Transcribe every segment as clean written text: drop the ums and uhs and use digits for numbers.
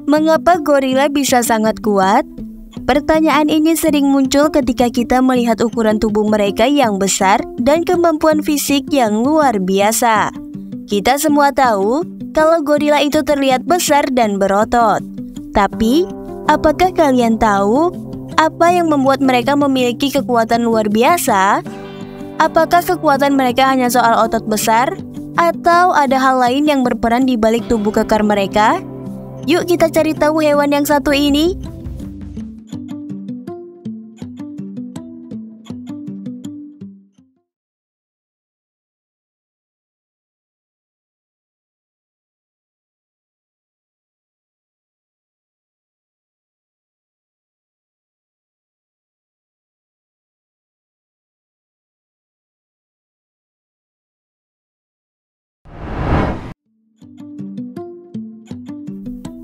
Mengapa gorila bisa sangat kuat? Pertanyaan ini sering muncul ketika kita melihat ukuran tubuh mereka yang besar dan kemampuan fisik yang luar biasa. Kita semua tahu kalau gorila itu terlihat besar dan berotot. Tapi, apakah kalian tahu apa yang membuat mereka memiliki kekuatan luar biasa? Apakah kekuatan mereka hanya soal otot besar? Atau ada hal lain yang berperan di balik tubuh kekar mereka? Yuk kita cari tahu hewan yang satu ini.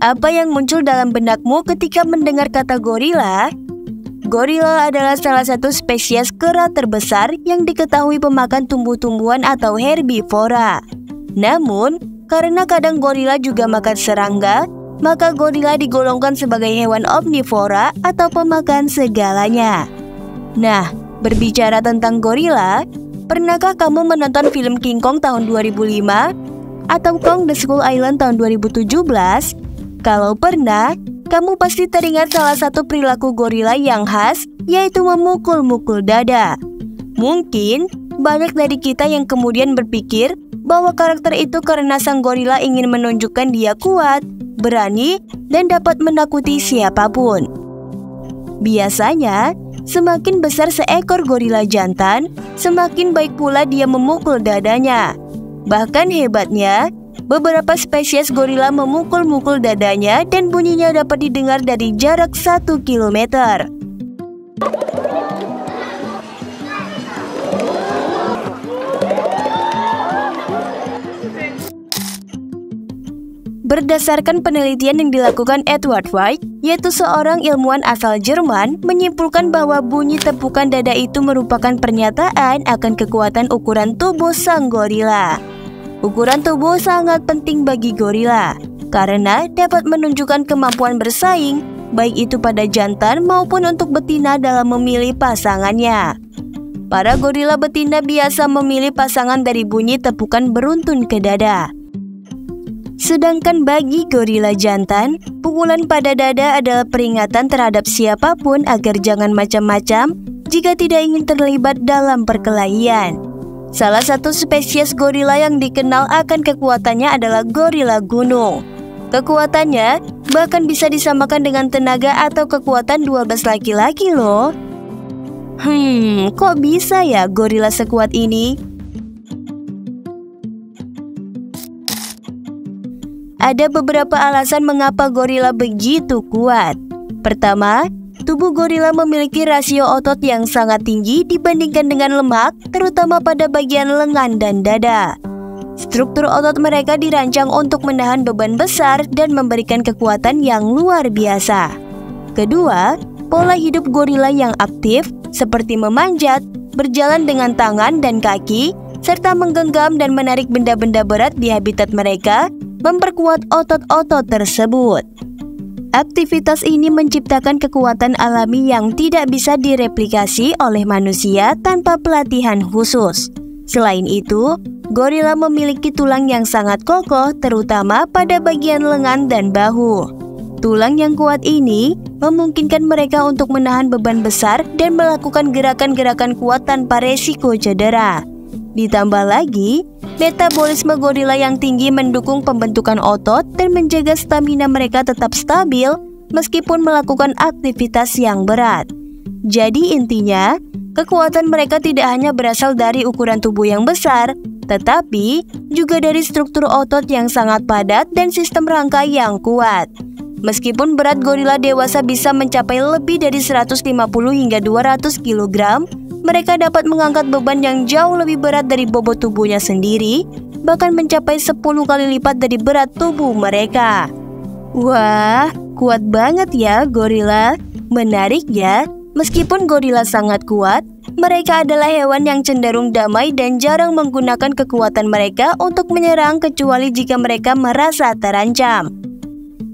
Apa yang muncul dalam benakmu ketika mendengar kata gorila? Gorila adalah salah satu spesies kera terbesar yang diketahui pemakan tumbuh-tumbuhan atau herbivora. Namun, karena kadang gorila juga makan serangga, maka gorila digolongkan sebagai hewan omnivora atau pemakan segalanya. Nah, berbicara tentang gorila, pernahkah kamu menonton film King Kong tahun 2005? Atau Kong the Skull Island tahun 2017? Kalau pernah, kamu pasti teringat salah satu perilaku gorila yang khas, yaitu memukul-mukul dada. Mungkin banyak dari kita yang kemudian berpikir bahwa karakter itu karena sang gorila ingin menunjukkan dia kuat, berani, dan dapat menakuti siapapun. Biasanya, semakin besar seekor gorila jantan, semakin baik pula dia memukul dadanya. Bahkan hebatnya, beberapa spesies gorila memukul-mukul dadanya dan bunyinya dapat didengar dari jarak 1 kilometer. Berdasarkan penelitian yang dilakukan Edward White, yaitu seorang ilmuwan asal Jerman, menyimpulkan bahwa bunyi tepukan dada itu merupakan pernyataan akan kekuatan ukuran tubuh sang gorila. Ukuran tubuh sangat penting bagi gorila, karena dapat menunjukkan kemampuan bersaing, baik itu pada jantan maupun untuk betina dalam memilih pasangannya. Para gorila betina biasa memilih pasangan dari bunyi tepukan beruntun ke dada. Sedangkan bagi gorila jantan, pukulan pada dada adalah peringatan terhadap siapapun agar jangan macam-macam jika tidak ingin terlibat dalam perkelahian. Salah satu spesies gorila yang dikenal akan kekuatannya adalah gorila gunung. Kekuatannya bahkan bisa disamakan dengan tenaga atau kekuatan 12 laki-laki loh. Kok bisa ya gorila sekuat ini? Ada beberapa alasan mengapa gorila begitu kuat. Pertama, tubuh gorila memiliki rasio otot yang sangat tinggi dibandingkan dengan lemak, terutama pada bagian lengan dan dada. Struktur otot mereka dirancang untuk menahan beban besar dan memberikan kekuatan yang luar biasa. Kedua, pola hidup gorila yang aktif, seperti memanjat, berjalan dengan tangan dan kaki, serta menggenggam dan menarik benda-benda berat di habitat mereka, memperkuat otot-otot tersebut. Aktivitas ini menciptakan kekuatan alami yang tidak bisa direplikasi oleh manusia tanpa pelatihan khusus. Selain itu, gorila memiliki tulang yang sangat kokoh, terutama pada bagian lengan dan bahu. Tulang yang kuat ini memungkinkan mereka untuk menahan beban besar dan melakukan gerakan-gerakan kuat tanpa resiko cedera. Ditambah lagi, metabolisme gorila yang tinggi mendukung pembentukan otot dan menjaga stamina mereka tetap stabil meskipun melakukan aktivitas yang berat. Jadi intinya, kekuatan mereka tidak hanya berasal dari ukuran tubuh yang besar, tetapi juga dari struktur otot yang sangat padat dan sistem rangka yang kuat. Meskipun berat gorila dewasa bisa mencapai lebih dari 150 hingga 200 kg, mereka dapat mengangkat beban yang jauh lebih berat dari bobot tubuhnya sendiri, bahkan mencapai 10 kali lipat dari berat tubuh mereka. Wah, kuat banget ya gorila. Menarik ya, meskipun gorila sangat kuat, mereka adalah hewan yang cenderung damai dan jarang menggunakan kekuatan mereka untuk menyerang kecuali jika mereka merasa terancam.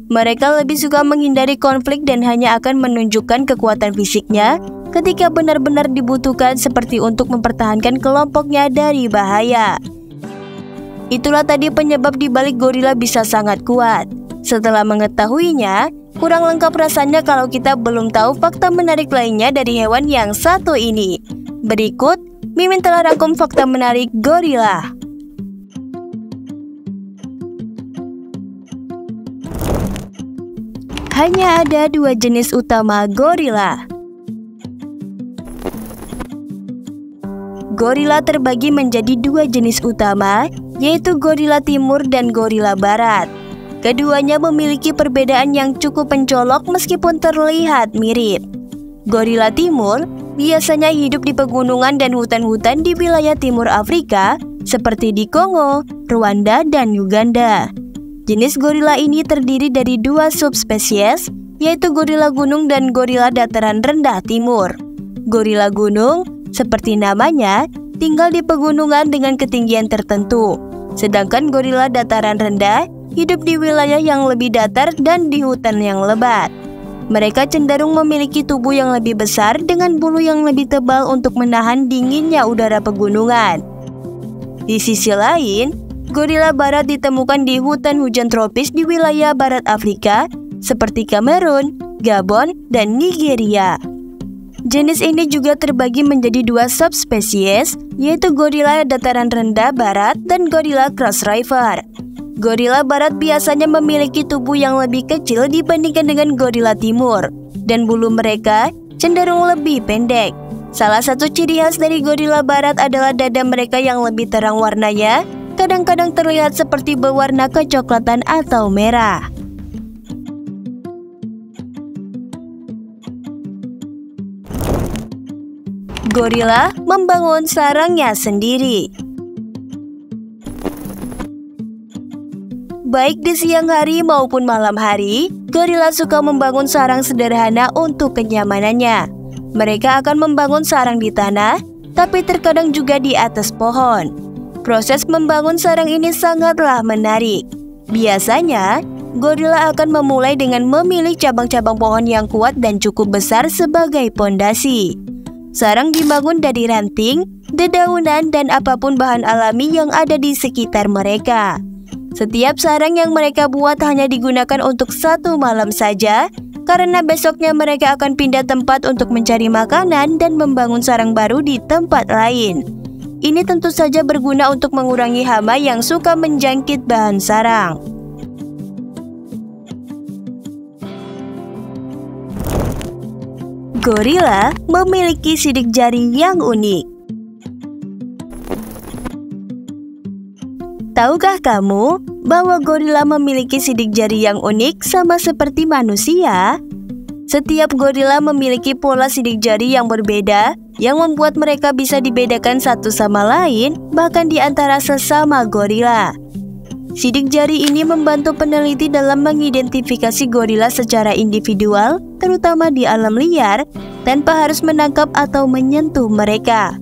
Mereka lebih suka menghindari konflik dan hanya akan menunjukkan kekuatan fisiknya ketika benar-benar dibutuhkan, seperti untuk mempertahankan kelompoknya dari bahaya. Itulah tadi penyebab dibalik gorila bisa sangat kuat. Setelah mengetahuinya, kurang lengkap rasanya kalau kita belum tahu fakta menarik lainnya dari hewan yang satu ini. Berikut, Mimin telah rangkum fakta menarik gorila. Hanya ada dua jenis utama gorila. Gorila terbagi menjadi dua jenis utama, yaitu gorila timur dan gorila barat. Keduanya memiliki perbedaan yang cukup mencolok meskipun terlihat mirip. Gorila timur biasanya hidup di pegunungan dan hutan-hutan di wilayah timur Afrika, seperti di Kongo, Rwanda, dan Uganda. Jenis gorila ini terdiri dari dua subspesies, yaitu gorila gunung dan gorila dataran rendah timur. Gorila gunung, seperti namanya, tinggal di pegunungan dengan ketinggian tertentu. Sedangkan gorila dataran rendah hidup di wilayah yang lebih datar dan di hutan yang lebat. Mereka cenderung memiliki tubuh yang lebih besar dengan bulu yang lebih tebal untuk menahan dinginnya udara pegunungan. Di sisi lain, gorila barat ditemukan di hutan hujan tropis di wilayah barat Afrika seperti Kamerun, Gabon, dan Nigeria. Jenis ini juga terbagi menjadi dua subspesies, yaitu gorila dataran rendah barat dan gorila cross river. Gorila barat biasanya memiliki tubuh yang lebih kecil dibandingkan dengan gorila timur, dan bulu mereka cenderung lebih pendek. Salah satu ciri khas dari gorila barat adalah dada mereka yang lebih terang warnanya, kadang-kadang terlihat seperti berwarna kecoklatan atau merah. Gorila membangun sarangnya sendiri. Baik di siang hari maupun malam hari, gorila suka membangun sarang sederhana untuk kenyamanannya. Mereka akan membangun sarang di tanah, tapi terkadang juga di atas pohon. Proses membangun sarang ini sangatlah menarik. Biasanya, gorila akan memulai dengan memilih cabang-cabang pohon yang kuat dan cukup besar sebagai pondasi. Sarang dibangun dari ranting, dedaunan, dan apapun bahan alami yang ada di sekitar mereka. Setiap sarang yang mereka buat hanya digunakan untuk satu malam saja, karena besoknya mereka akan pindah tempat untuk mencari makanan dan membangun sarang baru di tempat lain. Ini tentu saja berguna untuk mengurangi hama yang suka menjangkit bahan sarang. Gorila memiliki sidik jari yang unik. Tahukah kamu bahwa gorila memiliki sidik jari yang unik sama seperti manusia? Setiap gorila memiliki pola sidik jari yang berbeda yang membuat mereka bisa dibedakan satu sama lain, bahkan di antara sesama gorila. Sidik jari ini membantu peneliti dalam mengidentifikasi gorila secara individual, terutama di alam liar, tanpa harus menangkap atau menyentuh mereka.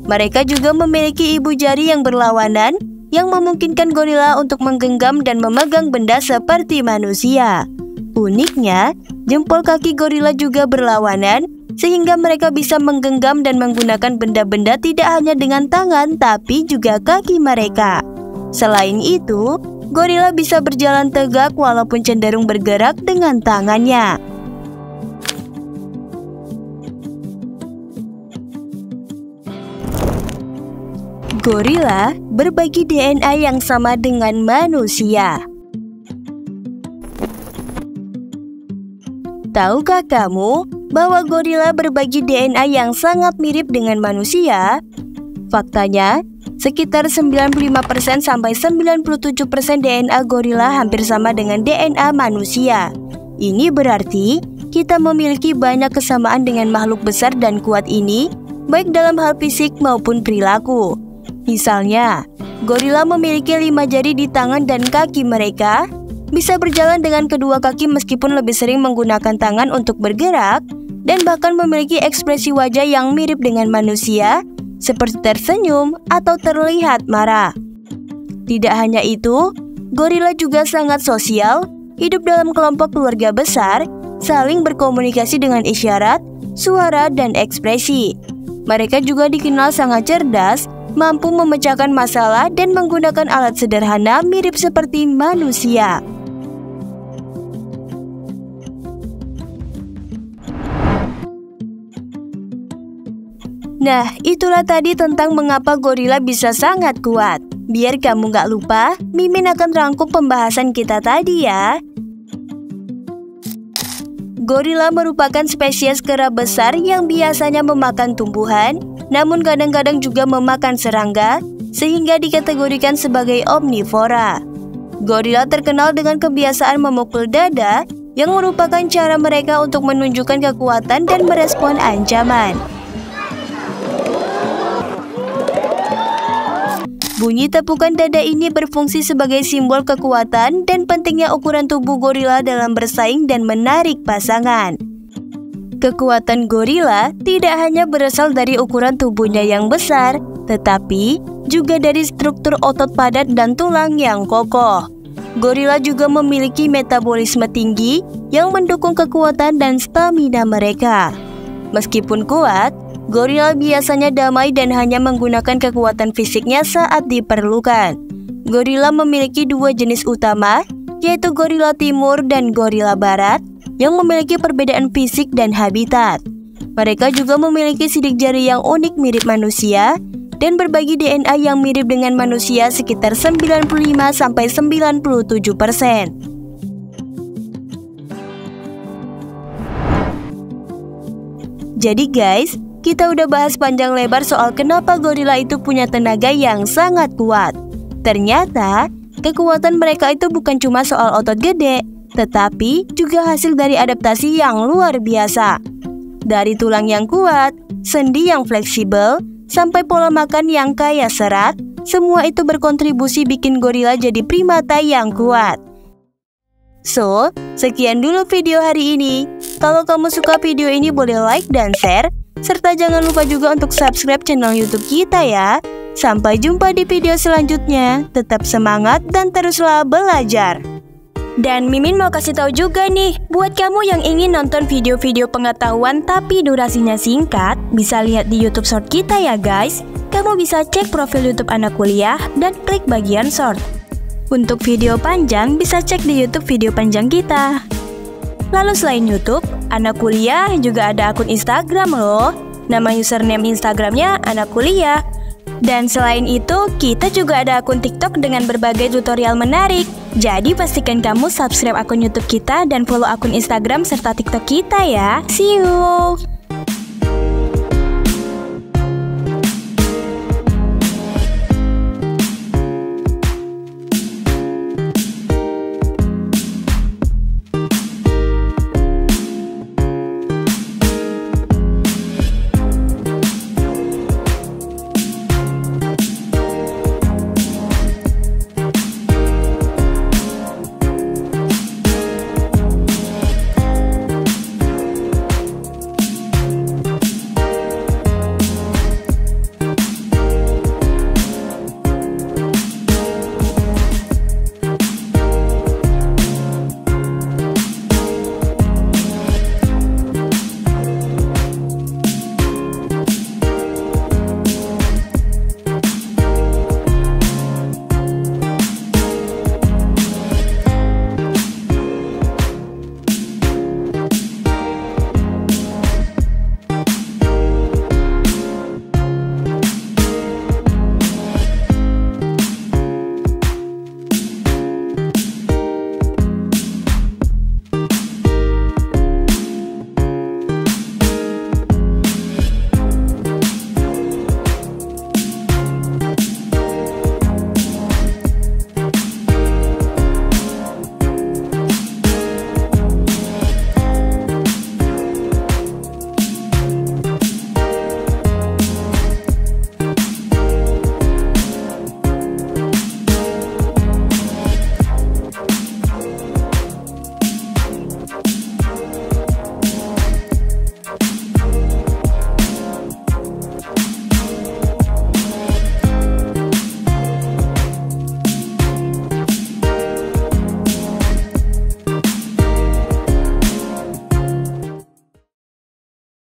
Mereka juga memiliki ibu jari yang berlawanan, yang memungkinkan gorila untuk menggenggam dan memegang benda seperti manusia. Uniknya, jempol kaki gorila juga berlawanan, sehingga mereka bisa menggenggam dan menggunakan benda-benda tidak hanya dengan tangan, tapi juga kaki mereka. Selain itu, gorila bisa berjalan tegak walaupun cenderung bergerak dengan tangannya. Gorila berbagi DNA yang sama dengan manusia. Tahukah kamu bahwa gorila berbagi DNA yang sangat mirip dengan manusia? Faktanya, sekitar 95% sampai 97% DNA gorila hampir sama dengan DNA manusia. Ini berarti kita memiliki banyak kesamaan dengan makhluk besar dan kuat ini, baik dalam hal fisik maupun perilaku. Misalnya, gorila memiliki 5 jari di tangan dan kaki mereka, bisa berjalan dengan kedua kaki meskipun lebih sering menggunakan tangan untuk bergerak, dan bahkan memiliki ekspresi wajah yang mirip dengan manusia, seperti tersenyum atau terlihat marah. Tidak hanya itu, gorila juga sangat sosial. hidup dalam kelompok keluarga besar, saling berkomunikasi dengan isyarat, suara, dan ekspresi. Mereka juga dikenal sangat cerdas, mampu memecahkan masalah dan menggunakan alat sederhana mirip seperti manusia. Nah, itulah tadi tentang mengapa gorila bisa sangat kuat. Biar kamu nggak lupa, Mimin akan rangkum pembahasan kita tadi ya. Gorila merupakan spesies kera besar yang biasanya memakan tumbuhan, namun kadang-kadang juga memakan serangga, sehingga dikategorikan sebagai omnivora. Gorila terkenal dengan kebiasaan memukul dada, yang merupakan cara mereka untuk menunjukkan kekuatan dan merespon ancaman. Bunyi tepukan dada ini berfungsi sebagai simbol kekuatan dan pentingnya ukuran tubuh gorila dalam bersaing dan menarik pasangan. Kekuatan gorila tidak hanya berasal dari ukuran tubuhnya yang besar, tetapi juga dari struktur otot padat dan tulang yang kokoh. Gorila juga memiliki metabolisme tinggi yang mendukung kekuatan dan stamina mereka. Meskipun kuat, gorila biasanya damai dan hanya menggunakan kekuatan fisiknya saat diperlukan. Gorila memiliki dua jenis utama, yaitu gorila timur dan gorila barat, yang memiliki perbedaan fisik dan habitat. Mereka juga memiliki sidik jari yang unik mirip manusia, dan berbagi DNA yang mirip dengan manusia sekitar 95–97%. Jadi guys, kita udah bahas panjang lebar soal kenapa gorila itu punya tenaga yang sangat kuat. Ternyata, kekuatan mereka itu bukan cuma soal otot gede, tetapi juga hasil dari adaptasi yang luar biasa. Dari tulang yang kuat, sendi yang fleksibel, sampai pola makan yang kaya serat, semua itu berkontribusi bikin gorila jadi primata yang kuat. So, sekian dulu video hari ini. Kalau kamu suka video ini boleh like dan share, serta jangan lupa juga untuk subscribe channel YouTube kita ya. Sampai jumpa di video selanjutnya. Tetap semangat dan teruslah belajar. Dan Mimin mau kasih tahu juga nih, buat kamu yang ingin nonton video-video pengetahuan tapi durasinya singkat, bisa lihat di YouTube Short kita ya guys. Kamu bisa cek profil YouTube Anak Kuliah dan klik bagian Short. Untuk video panjang, bisa cek di YouTube video panjang kita. Lalu selain YouTube, Anak Kuliah juga ada akun Instagram loh. Nama username Instagramnya Anak Kuliah. Dan selain itu, kita juga ada akun TikTok dengan berbagai tutorial menarik. Jadi pastikan kamu subscribe akun YouTube kita dan follow akun Instagram serta TikTok kita ya. See you!